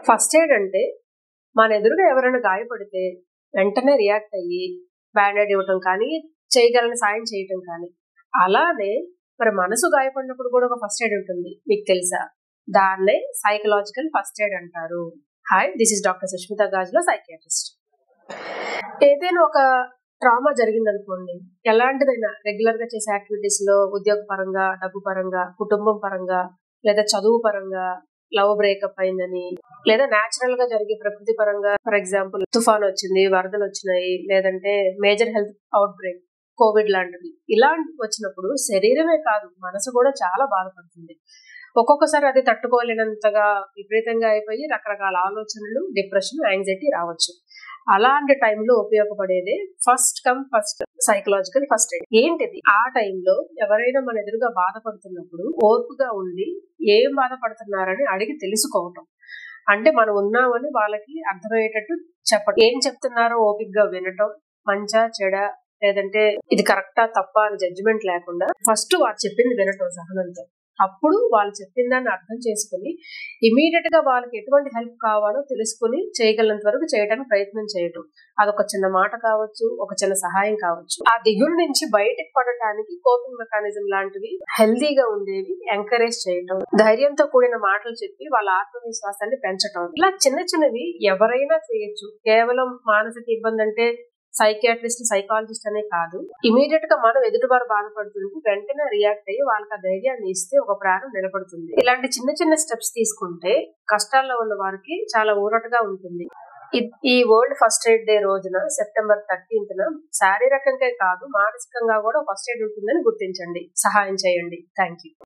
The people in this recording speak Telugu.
ఫస్ట్ ఎయిడ్ అంటే మన ఎదురుగా ఎవరైనా గాయపడితే వెంటనే రియాక్ట్ అయ్యి బ్యాండేడ్ ఇవ్వటం కానీ, చేయగలని సాయం చేయటం కానీ. అలానే మరి మనసు గాయపడినప్పుడు కూడా ఒక ఫస్ట్ ఎయిడ్ ఉంటుంది. మీకు తెలుసా? దాన్నే సైకలాజికల్ ఫస్ట్ ఎయిడ్ అంటారు. Hi, this is doctor Sushmita Gajula, psychiatrist. ఏదైనా ఒక ట్రామా జరిగిందనుకోండి, ఎలాంటిదైనా రెగ్యులర్ గా చేసే యాక్టివిటీస్ లో, ఉద్యోగ పరంగా, డబ్బు పరంగా, కుటుంబం పరంగా, లేదా చదువు పరంగా, లవ్ బ్రేకప్ అయిందని, లేదా న్యాచురల్ గా జరిగే ప్రకృతి పరంగా, ఫర్ ఎగ్జాంపుల్ తుఫాన్ వచ్చింది, వరదలు వచ్చినాయి, లేదంటే major health out break, Covid లాంటివి. ఇలాంటివి వచ్చినప్పుడు శరీరమే కాదు, మనసు కూడా చాలా బాధపడుతుంది. ఒక్కొక్కసారి అది తట్టుకోలేనంతగా విపరీతంగా అయిపోయి రకరకాల ఆలోచనలు, డిప్రెషన్, యాంగ్జైటీ రావచ్చు. అలాంటి టైంలో ఉపయోగపడేదే first come first psychological first aid. ఏంటిది? ఆ టైంలో ఎవరైనా మన ఎదురుగా బాధపడుతున్నప్పుడు ఓర్పుగా ఉండి ఏం బాధపడుతున్నారని అడిగి తెలుసుకోవటం. అంటే మనం ఉన్నామని వాళ్ళకి అర్థమయ్యేటట్టు చెప్పడం. ఏం చెప్తున్నారో ఓపికగా వినటం, మంచా చెడా, లేదంటే ఇది కరెక్టా తప్పా అని జడ్జిమెంట్ లేకుండా ఫస్ట్ వాళ్ళు చెప్పింది వినటం సహనంతో. అప్పుడు వాళ్ళు చెప్పిన దాన్ని అర్థం చేసుకుని ఇమీడియట్ గా వాళ్ళకి ఎటువంటి హెల్ప్ కావాలో తెలుసుకుని చేయగలిగినంత వరకు చేయడానికి ప్రయత్నం చేయటం. అదొక చిన్న మాట కావచ్చు, ఒక చిన్న సహాయం కావచ్చు. ఆ దిగులు నుంచి బయటకు పడటానికి కోపింగ్ మెకానిజం లాంటివి హెల్దీగా ఉండేవి ఎంకరేజ్ చేయటం, ధైర్యంతో కూడిన మాటలు చెప్పి వాళ్ళ ఆత్మవిశ్వాసాన్ని పెంచటం. ఇలా చిన్న చిన్నవి ఎవరైనా చేయొచ్చు. కేవలం మానసిక ఇబ్బంది అంటే సైకియాట్రిస్ట్, సైకాలజిస్ట్ అనే కాదు. ఇమీడియట్ గా మనం ఎదుటివారు బాధపడుతుంటే వెంటనే రియాక్ట్ అయ్యి వాళ్ళకి ఆ ధైర్యాన్ని ఇస్తే ఒక ప్రాణం నిలబడుతుంది. ఇలాంటి చిన్న చిన్న స్టెప్స్ తీసుకుంటే కష్టాల్లో ఉన్న వారికి చాలా ఊరటగా ఉంటుంది. ఈ వరల్డ్ ఫస్ట్ ఎయిడ్ డే రోజున సెప్టెంబర్ 13న శారీరకంగా కాదు, మానసికంగా కూడా ఫస్ట్ ఎయిడ్ ఉంటుందని గుర్తించండి. సహాయం చేయండి. Thank you.